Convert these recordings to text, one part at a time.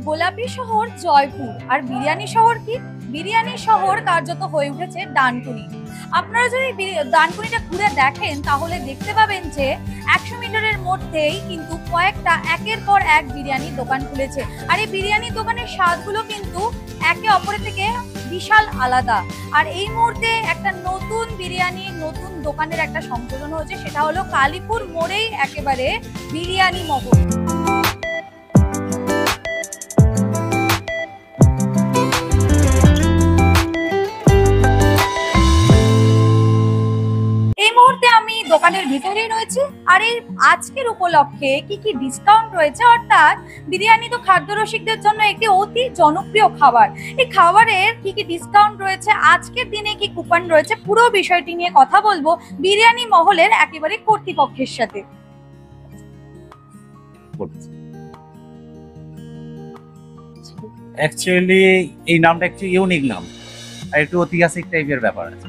গোলাপি শহর জয়পুর, আর বিরিয়ানি শহর কি? বিরিয়ানি শহর কার্যত হয়ে উঠেছে ডানকুনি। আপনারা যদি ডানকুনিটা ঘুরে দেখেন তাহলে দেখতে পাবেন যে 100 মিটারের মধ্যেই কিন্তু কয়েকটা একের পর এক বিরিয়ানির দোকান খুলেছে। আর এই বিরিয়ানির দোকানের স্বাদগুলো কিন্তু একে অপরের থেকে বিশাল আলাদা। আর এই মুহূর্তে একটা নতুন বিরিয়ানির নতুন দোকানের একটা সংযোজন হয়েছে, সেটা হলো কালীপুর মোড়েই একেবারে বিরিয়ানি মহল। এই মুহূর্তে আমি দোকানের ভিতরেই রয়েছে। আর এই আজকের উপলক্ষে কি কি ডিসকাউন্ট রয়েছে, অর্থাৎ বিরিয়ানি তো খাদ্য রসিকদের জন্য একটি অতি জনপ্রিয় খাবার। এই খাবারের কি কি ডিসকাউন্ট রয়েছে, আজকের দিনে কি কুপন রয়েছে, পুরো বিষয়টি নিয়ে কথা বলবো বিরিয়ানি মহলের একেবারে কর্তৃপক্ষের সাথে। অ্যাকচুয়ালি এই নামটা একটু ইউনিক নাম, আর একটু ঐতিহাসিক টাইপের ব্যাপার আছে।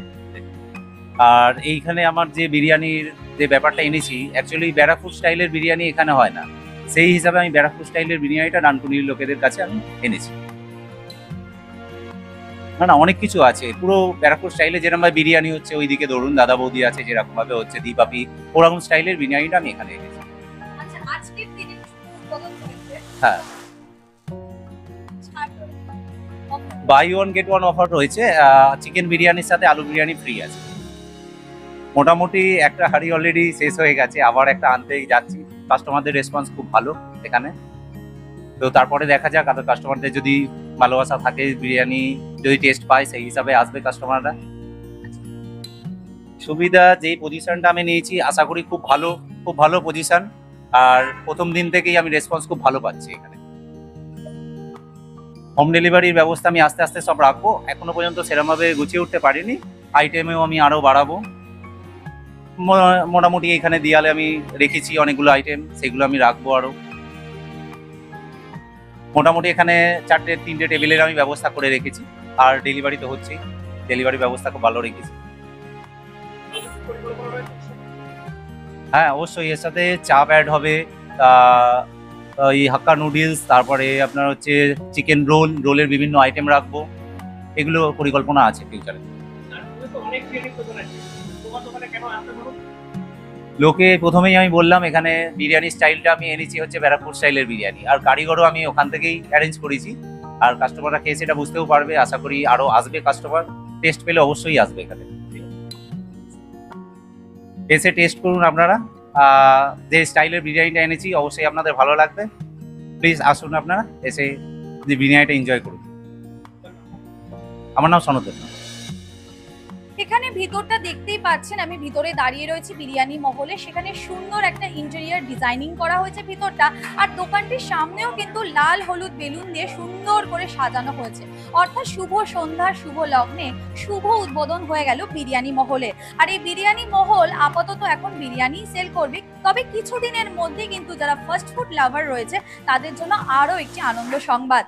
আর এইখানে আমার যে বিরিয়ানির যে ব্যাপারটা এনেছি, অ্যাকচুয়ালি ব্যারাকপুর স্টাইলের বিরিয়ানি এখানে হয় না, সেই হিসাবে আমি ব্যারাকপুর স্টাইলের বিরিয়ানিটা ডানকুনির লোকেদের কাছে আমি এনেছি। না না, অনেক কিছু আছে। পুরো ব্যারাকপুর স্টাইলে যেরকম ভাবে বিরিয়ানি হচ্ছে, ওইদিকে ধরুন দাদা বৌদি আছে যেরকম ভাবে হচ্ছে, দীপাপি, ওরকম স্টাইলের বিরিয়ানিটা আমি এখানে এনেছি। আচ্ছা, আজকের দিনে উদ্বোধন করেছে। হ্যাঁ, buy one get one offer রয়েছে। চিকেন বিরিয়ানির সাথে আলু বিরিয়ানি ফ্রি আছে। মোটামুটি একটা হাড়ি অলরেডি শেষ হয়ে গেছে, আবার একটা আনতেই যাচ্ছি। কাস্টমারদের রেসপন্স খুব ভালো এখানে। তো তারপরে দেখা যাক, আদার কাস্টমারদের যদি ভালোবাসা থাকে, বিরিয়ানি যদি টেস্ট পায়, সেই হিসাবে আসবে কাস্টমাররা। সুবিধা যেই পজিশনটা আমি নিয়েছি, আশা করি খুব ভালো পজিশন। আর প্রথম দিন থেকেই আমি রেসপন্স খুব ভালো পাচ্ছি এখানে। হোম ডেলিভারির ব্যবস্থা আমি আস্তে আস্তে সব রাখবো। এখনো পর্যন্ত সেরকমভাবে গুছিয়ে উঠতে পারিনি। আইটেমেও আমি আরো বাড়াবো। মোটামুটি এখানে দেয়ালে আমি রেখেছি অনেকগুলো আইটেম, সেগুলো আমি রাখবো আরো। মোটামুটি এখানে 4-3টে টেবিলের আমি ব্যবস্থা করে রেখেছি। আর ডেলিভারি তো হচ্ছেই, ডেলিভারি ব্যবস্থা খুব ভালো রেখেছি। হ্যাঁ, অবশ্যই এর সাথে চাপ অ্যাড হবে, এই হাক্কা নুডলস, তারপরে আপনার হচ্ছে চিকেন রোলের বিভিন্ন আইটেম রাখবো। এগুলো পরিকল্পনা আছে ফিউচারে। লোকে প্রথমেই আমি বললাম, এখানে বিরিয়ানি স্টাইলটা আমি এনেছি হচ্ছে ব্যারাকপুর স্টাইলের বিরিয়ানি, আর কারিগরও আমি ওখান থেকেই অ্যারেঞ্জ করেছি। আর কাস্টমাররা খেয়ে সেটা বুঝতেও পারবে। আশা করি আরো আসবে কাস্টমার, টেস্ট পেলে অবশ্যই আসবে এখানে। এসে টেস্ট করুন আপনারা। যে স্টাইলের বিরিয়ানিটা এনেছি অবশ্যই আপনাদের ভালো লাগবে। প্লিজ আসুন আপনারা, এসে বিরিয়ানিটা এনজয় করুন। আমার নাম সনতেন। এখানে ভিতরটা দেখতেই পাচ্ছেন, আমি ভিতরে দাঁড়িয়ে রয়েছি বিরিয়ানি মহলে। সেখানে সুন্দর একটা ইন্টেরিয়ার ডিজাইনিং করা হয়েছে ভিতরটা। আর দোকানটির সামনেও কিন্তু লাল হলুদ বেলুন দিয়ে সুন্দর করে সাজানো হয়েছে। অর্থাৎ শুভ সন্ধ্যার শুভ লগ্নে শুভ উদ্বোধন হয়ে গেল বিরিয়ানি মহলে। আর এই বিরিয়ানি মহল আপাতত এখন বিরিয়ানি সেল করবে, তবে কিছুদিনের মধ্যে কিন্তু যারা ফাস্ট ফুড লাভার রয়েছে তাদের জন্য আরো একটি আনন্দ সংবাদ।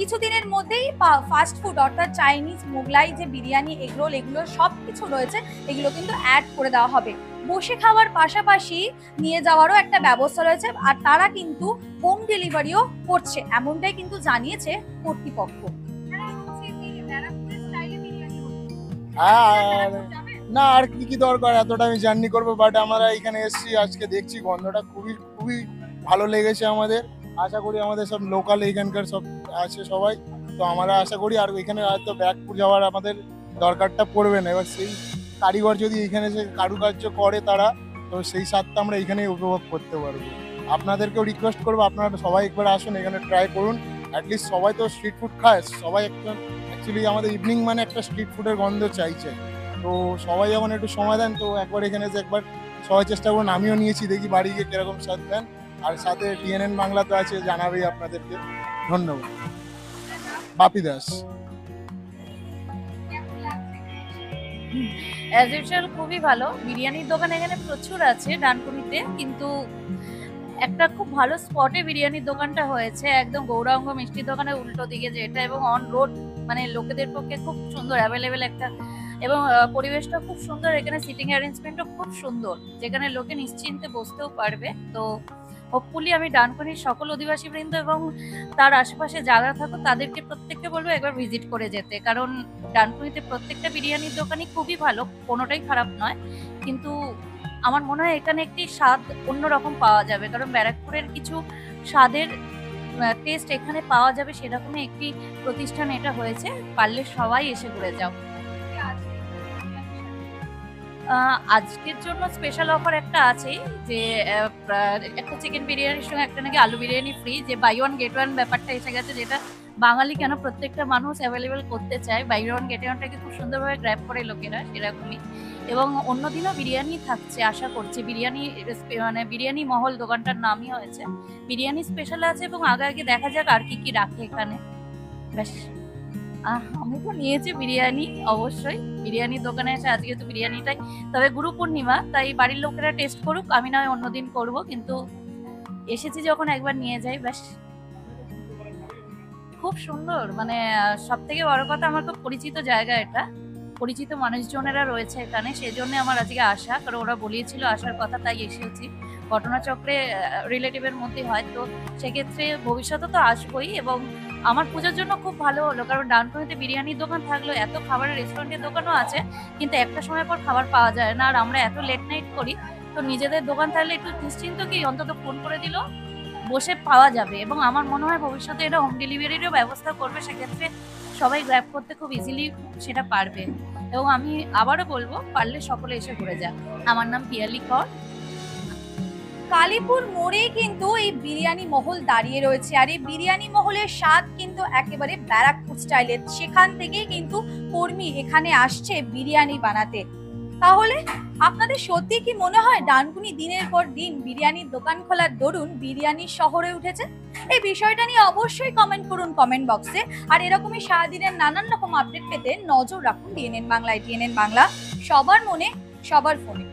কিছুদিনের মধ্যেই ফাস্ট ফুড অর্থাৎ চাইনিজ, মোগলাই, যে বিরিয়ানি, এগরোল, এগুলো সব কিছু রয়েছে, এগুলো কিন্তু অ্যাড করে দেওয়া হবে। বসে খাওয়ার পাশাপাশি নিয়ে যাওয়ারও একটা ব্যবস্থা রয়েছে। আর তারা কিন্তু হোম ডেলিভারিও করছে, এমনটাই কিন্তু জানিয়েছে কর্তৃপক্ষ। না, আর কি কি দরকার, এতটা আমি জার্নি করবো, বাট আমরা এখানে এসেছি আজকে, দেখছি গন্ধটা খুবই ভালো লেগেছে আমাদের। আশা করি আমাদের সব লোকাল এখানকার সব আছে সবাই, তো আমরা আশা করি আর এখানে হয়তো ব্যারাকপুর যাওয়ার আমাদের দরকারটা পড়বে না। এবার সেই কারিগর যদি এখানে সে কারুকার্য করে তারা, তো সেই স্বাদটা আমরা এখানেই উপভোগ করতে পারবো। আপনাদেরকেও রিকোয়েস্ট করবো, আপনারা সবাই একবার আসুন, এখানে ট্রাই করুন। অ্যাটলিস্ট সবাই তো স্ট্রিট ফুড খায়, সবাই একটা অ্যাকচুয়ালি আমাদের ইভিনিং মানে একটা স্ট্রিট ফুডের গন্ধ চাইছে। তো সবাই যখন একটু সময় দেন, তো একবার এখানে এসে একবার সবাই চেষ্টা করুন। আমিও নিয়েছি, দেখি বাড়ি গিয়ে কিরকম স্বাদ দেন। আর সাথে টিএনএন বাংলা তো আছে, জানাবেই আপনাদেরকে। ধন্যবাদ। বাপি দাস। অ্যাজ ইউজুয়াল খুবই ভালো। বিরিয়ানির দোকান এখানে প্রচুর আছে ডানকুনিতে, কিন্তু একটা খুব ভালো স্পটে বিরিয়ানির দোকানটা হয়েছে, একদম গৌরাঙ্গ মিষ্টির দোকানের উল্টো দিকে যেটা, এবং অন রোড, মানে লোকেদের পক্ষে খুব সুন্দর অ্যাভেলেবেল একটা, এবং পরিবেশটা খুব সুন্দর। এখানে সিটিং অ্যারেঞ্জমেন্টও খুব সুন্দর, যেখানে লোকে নিশ্চিন্তে বসতেও পারবে। তো হোপফুলি আমি ডানকুনির সকল অধিবাসী বৃন্দ এবং তার আশেপাশে যারা থাকো তাদেরকে প্রত্যেককে বলবো একবার ভিজিট করে যেতে, কারণ ডানকুনিতে প্রত্যেকটা বিরিয়ানির দোকানই খুবই ভালো, কোনোটাই খারাপ নয়, কিন্তু আমার মনে হয় এখানে একটি স্বাদ অন্যরকম পাওয়া যাবে, কারণ ব্যারাকপুরের কিছু স্বাদের টেস্ট এখানে পাওয়া যাবে, সেরকমই একটি প্রতিষ্ঠান এটা হয়েছে। পারলে সবাই এসে ঘুরে যাও। আজকের জন্য স্পেশাল অফার একটা আছে, যে একটা চিকেন বিরিয়ানির সঙ্গে একটা নাকি আলু বিরিয়ানি ফ্রি, যে বাই ওয়ান গেট ওয়ান ব্যাপারটা এসে গেছে, যেটা বাঙালি কেন প্রত্যেকটা মানুষ অ্যাভেলেবেল করতে চায়। বাই ওয়ান গেট ওয়ানটাকে খুব সুন্দরভাবে গ্র্যাব করে লোকেরা, সেরকমই। এবং অন্যদিনও বিরিয়ানি থাকছে আশা করছি, বিরিয়ানি মানে বিরিয়ানি মহল দোকানটার নামই হয়েছে, বিরিয়ানি স্পেশাল আছে, এবং আগে আগে দেখা যাক আর কি কি রাখে এখানে। ব্যাস, আমি তো নিয়েছি বিরিয়ানি, অবশ্যই বিরিয়ানির দোকানে এসে আজকে তো বিরিয়ানিটাই, তবে গুরু পূর্ণিমা তাই বাড়ির লোকেরা টেস্ট করুক, আমি নয় অন্যদিন করব, কিন্তু এসেছি যখন একবার নিয়ে যাই। ব্যাস, খুব সুন্দর, মানে সব থেকে বড় কথা আমার খুব পরিচিত জায়গা এটা, পরিচিত মানুষজনেরা রয়েছে এখানে, সেই জন্য আমার আজকে আসা, কারণ ওরা বলিয়েছিল আসার কথা, তাই এসেছি। ঘটনাচক্রে রিলেটিভের মধ্যে হয়, তো সেক্ষেত্রে ভবিষ্যতে তো আসবোই। এবং আমার পুজোর জন্য খুব ভালো হলো, কারণ ডানকুনিতে বিরিয়ানির দোকান থাকলেও এত খাবারের রেস্টুরেন্টের দোকানও আছে, কিন্তু একটা সময় পর খাবার পাওয়া যায় না, আর আমরা এত লেট নাইট করি, তো নিজেদের দোকান থাকলে একটু নিশ্চিন্ত কি অন্তত ফোন করে দিল বসে পাওয়া যাবে। এবং আমার মনে হয় ভবিষ্যতে এটা হোম ডেলিভারিরও ব্যবস্থা করবে, সেক্ষেত্রে সবাই গ্র্যাব করতে খুব ইজিলি সেটা পারবে। এবং আমি আবারও বলবো, পারলে সকলে এসে ঘুরে যাক। আমার নাম পিয়ালি কর। কালীপুর মোড়ে কিন্তু এই বিরিয়ানি মহল দাঁড়িয়ে রয়েছে, আর এই বিরিয়ানি মহলের স্বাদ কিন্তু একেবারে ব্যারাকপুর স্টাইলের, সেখান থেকেই কিন্তু কর্মী এখানে আসছে বিরিয়ানি বানাতে। তাহলে আপনাদের সত্যি কি মনে হয় ডানকুনি দিনের পর দিন বিরিয়ানির দোকান খোলার দরুন বিরিয়ানির শহরে উঠেছে? এই বিষয়টা নিয়ে অবশ্যই কমেন্ট করুন কমেন্ট বক্সে। আর এরকমই সারাদিনের নানান রকম আপডেট পেতে নজর রাখুন ডিএনএন বাংলায়। ডিএনএন বাংলা, সবার মনে সবার ফোনে।